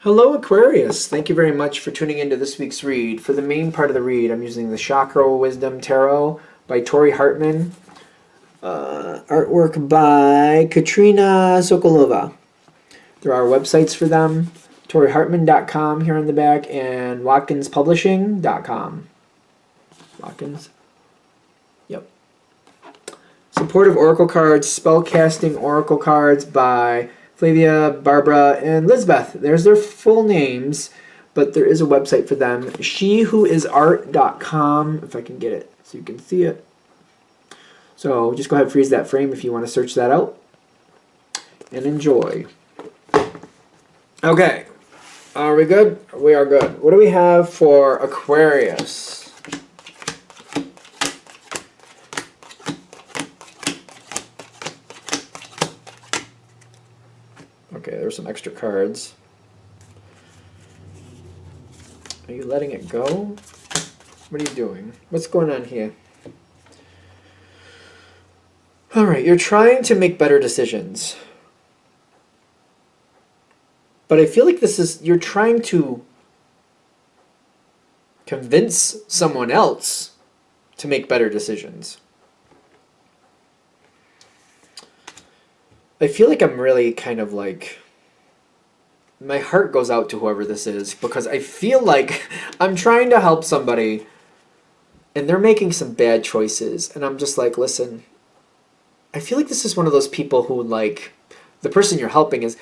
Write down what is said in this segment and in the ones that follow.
Hello, Aquarius. Thank you very much for tuning into this week's read. For the main part of the read, I'm using the Chakra Wisdom Tarot by Tori Hartman. Artwork by Katrina Sokolova. There are websites for them, ToriHartman.com here on the back and WatkinsPublishing.com. Watkins? Yep. Supportive Oracle Cards, Spellcasting Oracle Cards by Flavia, Barbara, and Lisbeth. There's their full names, but there is a website for them. SheWhoIsArt.com, if I can get it so you can see it. So just go ahead and freeze that frame if you want to search that out. And enjoy. Okay. Are we good? We are good. What do we have for Aquarius? Okay, there's some extra cards. Are you letting it go? What are you doing? What's going on here? Alright, you're trying to make better decisions. But I feel like you're trying to convince someone else to make better decisions. I feel like I'm really kind of like, my heart goes out to whoever this is because I feel like I'm trying to help somebody and they're making some bad choices. And I'm just like, listen, I feel like this is one of those people who, like, the person you're helping is,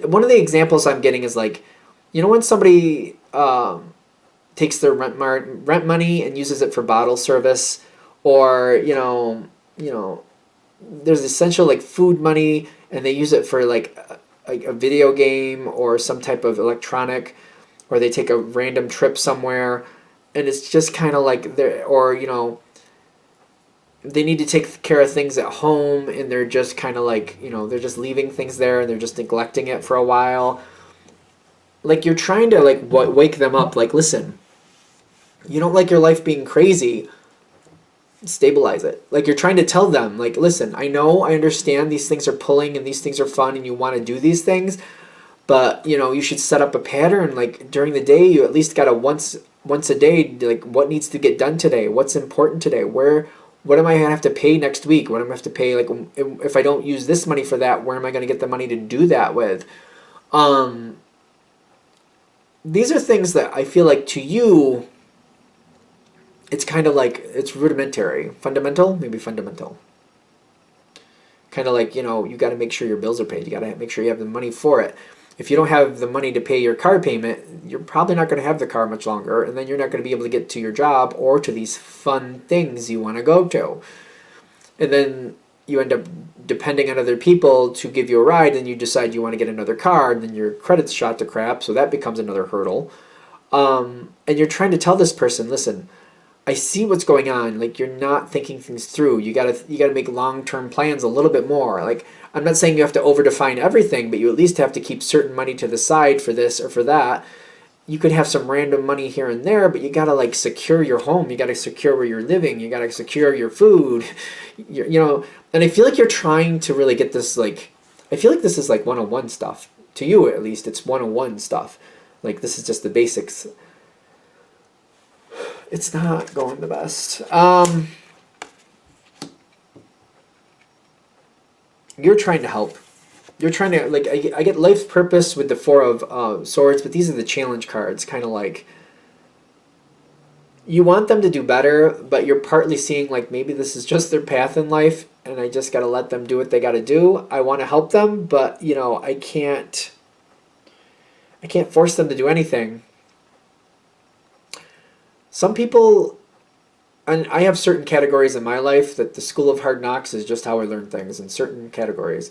one of the examples I'm getting is like, you know when somebody takes their rent money and uses it for bottle service, or, you know, there's essential like food money and they use it for like a video game or some type of electronic, or they take a random trip somewhere and it's just kind of like or they need to take care of things at home and they're just kind of like, they're just leaving things there and they're just neglecting it for a while. Like, you're trying to like wake them up, like, listen, you don't like your life being crazy, stabilize it. Like, you're trying to tell them, like, listen, I understand these things are pulling and these things are fun and you want to do these things, but you should set up a pattern. Like, during the day, you at least gotta once a day, like, what needs to get done today, what's important today, what am I gonna have to pay next week, what am I gonna have to pay, like, if I don't use this money for that, where am I gonna get the money to do that with? These are things that I feel like to you, it's kind of like, it's rudimentary. Maybe fundamental. Kind of like, you got to make sure your bills are paid. You got to make sure you have the money for it. If you don't have the money to pay your car payment, you're probably not going to have the car much longer, and then you're not going to be able to get to your job or to these fun things you want to go to. And then you end up depending on other people to give you a ride, and you decide you want to get another car, and then your credit's shot to crap, so that becomes another hurdle. And you're trying to tell this person, listen, I see what's going on. Like, you're not thinking things through. You gotta make long-term plans a little bit more. Like, I'm not saying you have to over-define everything, but you at least have to keep certain money to the side for this or for that. You could have some random money here and there, but you gotta, like, secure your home. You gotta secure where you're living. You gotta secure your food. And I feel like you're trying to really get this, like, I feel like this is like 101 stuff. To you, at least, it's 101 stuff. Like, this is just the basics. It's not going the best. You're trying to help. You're trying to, like, I get life's purpose with the Four of Swords, but these are the challenge cards. Kind of like, you want them to do better, but you're partly seeing, like, maybe this is just their path in life, and I just got to let them do what they got to do. I want to help them, but, I can't force them to do anything. Some people, and I have certain categories in my life that the School of Hard Knocks is just how I learn things in certain categories.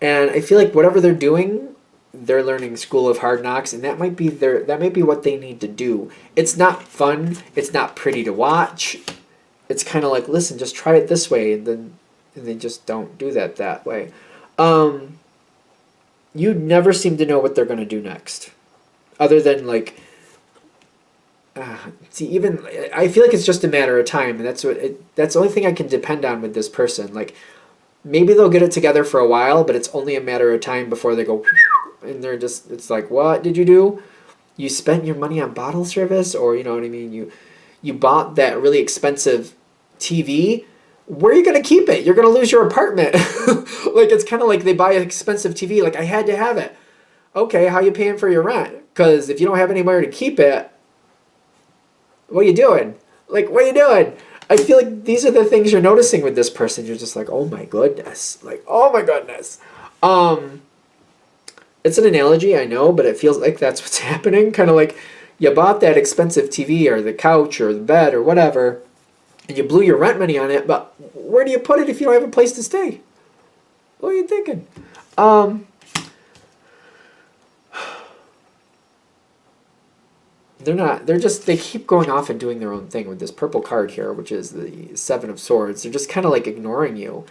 And I feel like whatever they're doing, they're learning School of Hard Knocks, and that might be what they need to do. It's not fun. It's not pretty to watch. It's kind of like, listen, just try it this way, and they just don't do that way. You never seem to know what they're going to do next, other than, like, even I feel like it's just a matter of time, and that's the only thing I can depend on with this person. Like, maybe they'll get it together for a while, but it's only a matter of time before they go And they're just, it's like, what did you do? You spent your money on bottle service, or you know what I mean? You bought that really expensive TV. Where are you going to keep it? You're going to lose your apartment. Like, it's kind of like they buy an expensive TV. Like, I had to have it. Okay, how you paying for your rent? Because if you don't have anywhere to keep it, what are you doing? Like, what are you doing? I feel like these are the things you're noticing with this person. You're just like, oh my goodness. Like, oh my goodness. It's an analogy, I know, but it feels like that's what's happening. Kind of like you bought that expensive TV or the couch or the bed or whatever, and you blew your rent money on it, but where do you put it if you don't have a place to stay? What are you thinking? They keep going off and doing their own thing with this purple card here, which is the Seven of Swords. They're just kind of like ignoring you.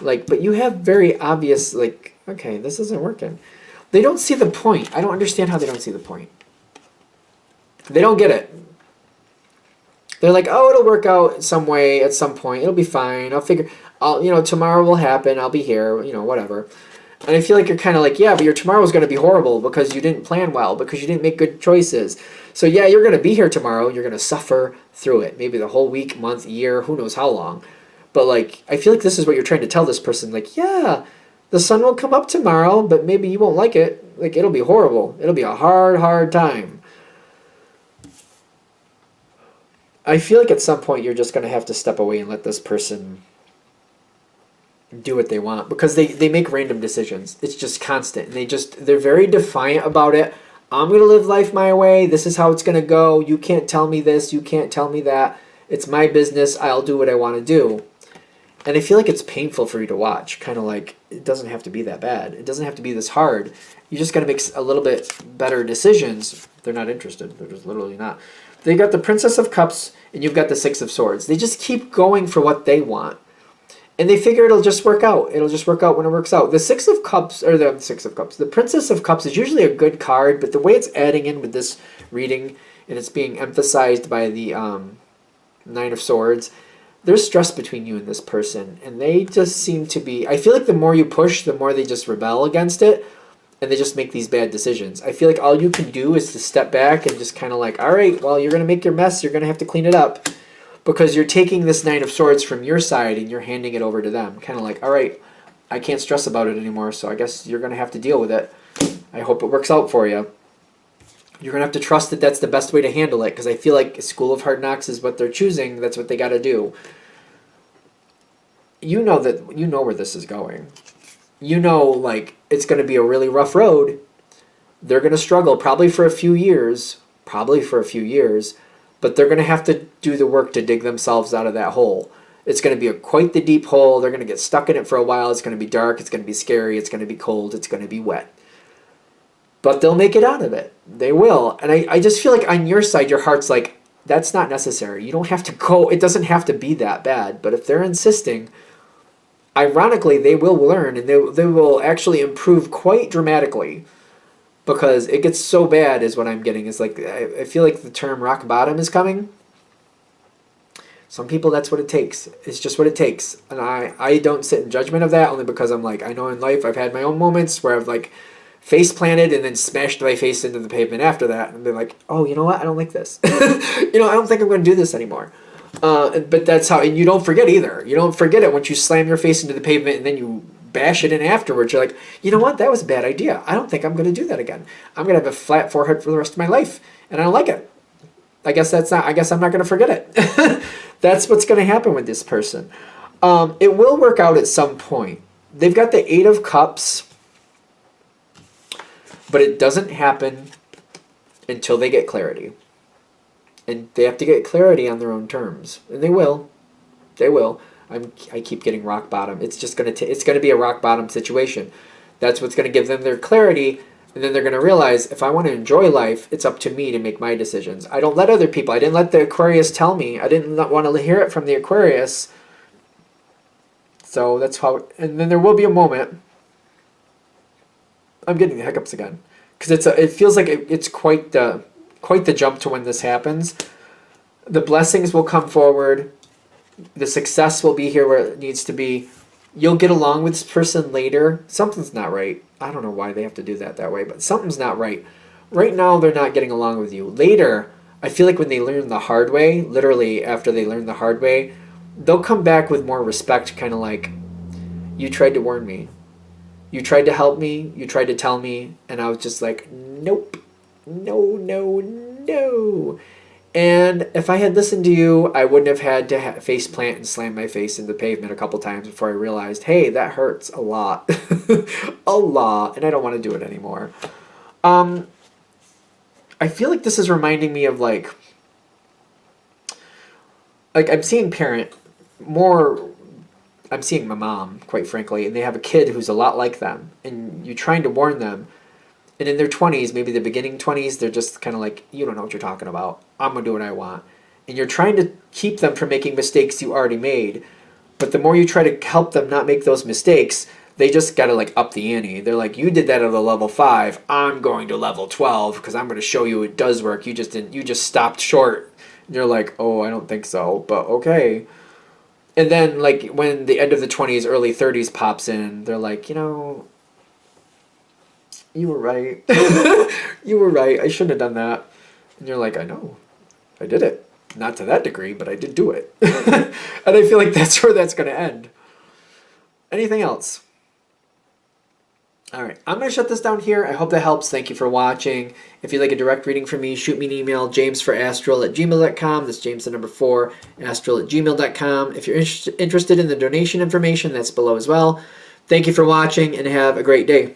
Like, but you have very obvious, like, okay, this isn't working. They don't see the point. I don't understand how they don't see the point. They don't get it. They're like, oh, it'll work out some way at some point. It'll be fine. Tomorrow will happen. I'll be here, whatever. And I feel like you're kind of like, yeah, but your tomorrow's going to be horrible because you didn't plan well, because you didn't make good choices. So yeah, you're going to be here tomorrow. You're going to suffer through it. Maybe the whole week, month, year, who knows how long. But like, I feel like this is what you're trying to tell this person. Like, yeah, the sun will come up tomorrow, but maybe you won't like it. Like, it'll be horrible. It'll be a hard, hard time. I feel like at some point you're just going to have to step away and let this person do what they want, because they make random decisions. It's just constant. And they're very defiant about it. I'm going to live life my way. This is how it's going to go. You can't tell me this. You can't tell me that. It's my business. I'll do what I want to do. And I feel like it's painful for you to watch. Kind of like, it doesn't have to be that bad. It doesn't have to be this hard. You just got to make a little bit better decisions. They're not interested. They're just literally not. They got the Princess of Cups and you've got the Six of Swords. They just keep going for what they want. And they figure it'll just work out. It'll just work out when it works out. The Six of Cups, or the Six of Cups, the Princess of Cups is usually a good card, but the way it's adding in with this reading, and it's being emphasized by the Nine of Swords, there's stress between you and this person. And they just seem to be, I feel like the more you push, the more they just rebel against it, and they just make these bad decisions. I feel like all you can do is to step back and just kind of like, all right, well, you're going to make your mess. You're going to have to clean it up. Because you're taking this Nine of Swords from your side and you're handing it over to them. Kind of like, all right, I can't stress about it anymore, so I guess you're going to have to deal with it. I hope it works out for you. You're going to have to trust that that's the best way to handle it, because I feel like School of Hard Knocks is what they're choosing. That's what they got to do. You know where this is going. You know, like, it's going to be a really rough road. They're going to struggle probably for a few years. But they're going to have to do the work to dig themselves out of that hole. It's going to be quite the deep hole. They're going to get stuck in it for a while. It's going to be dark. It's going to be scary. It's going to be cold. It's going to be wet. But they'll make it out of it. They will. And I just feel like on your side, your heart's like, that's not necessary. You don't have to go. It doesn't have to be that bad. But if they're insisting, ironically, they will learn. And they will actually improve quite dramatically. Because it gets so bad is what I'm getting. Is like, I feel like the term rock bottom is coming. Some people, that's what it takes. It's just what it takes. And I don't sit in judgment of that, only because I'm like, I know in life I've had my own moments where I've like face planted and then smashed my face into the pavement after that. And been like, oh, you know what? I don't like this. I don't think I'm going to do this anymore. But that's how, and you don't forget either. You don't forget it once you slam your face into the pavement and then you bash it in afterwards. You're like, you know what? That was a bad idea. I don't think I'm going to do that again. I'm going to have a flat forehead for the rest of my life, and I don't like it. I guess I'm not going to forget it. That's what's going to happen with this person. It will work out at some point. They've got the Eight of Cups, but it doesn't happen until they get clarity. And they have to get clarity on their own terms, and they will. They will. I keep getting rock bottom. It's just it's gonna be a rock bottom situation. That's what's gonna give them their clarity, and then they're gonna realize, if I want to enjoy life, it's up to me to make my decisions. I don't let other people. I didn't let the Aquarius tell me. I didn't want to hear it from the Aquarius. So that's how. And then there will be a moment. I'm getting the hiccups again, because it feels like it's quite the jump to when this happens. The blessings will come forward. The success will be here where it needs to be. you'll get along with this person later. Something's not right. I don't know why they have to do that way, but something's not right. Right now, they're not getting along with you. Later, I feel like when they learn the hard way, literally after they learn the hard way, they'll come back with more respect, kind of like, you tried to warn me. You tried to help me. You tried to tell me. And I was just like, nope. No, no, no. And if I had listened to you, I wouldn't have had to face plant and slam my face into the pavement a couple times before I realized, hey, that hurts a lot. A lot. And I don't want to do it anymore. I feel like this is reminding me of like I'm seeing I'm seeing my mom, quite frankly, and they have a kid who's a lot like them. And you're trying to warn them. And in their 20s, maybe the beginning 20s, they're just kind of like, you don't know what you're talking about. I'm going to do what I want. And you're trying to keep them from making mistakes you already made. But the more you try to help them not make those mistakes, they just got to like up the ante. They're like, you did that at a level 5. I'm going to level 12 because I'm going to show you it does work. You just stopped short. And you're like, oh, I don't think so, but okay. And then like when the end of the 20s, early 30s pops in, they're like, you were right. You were right. I shouldn't have done that. And you're like, I know. I did it. Not to that degree, but I did do it. And I feel like that's where that's going to end. Anything else? All right. I'm going to shut this down here. I hope that helps. Thank you for watching. If you'd like a direct reading from me, shoot me an email, jamesforastral@gmail.com. That's James the number 4, astral@gmail.com. If you're interested in the donation information, that's below as well. Thank you for watching and have a great day.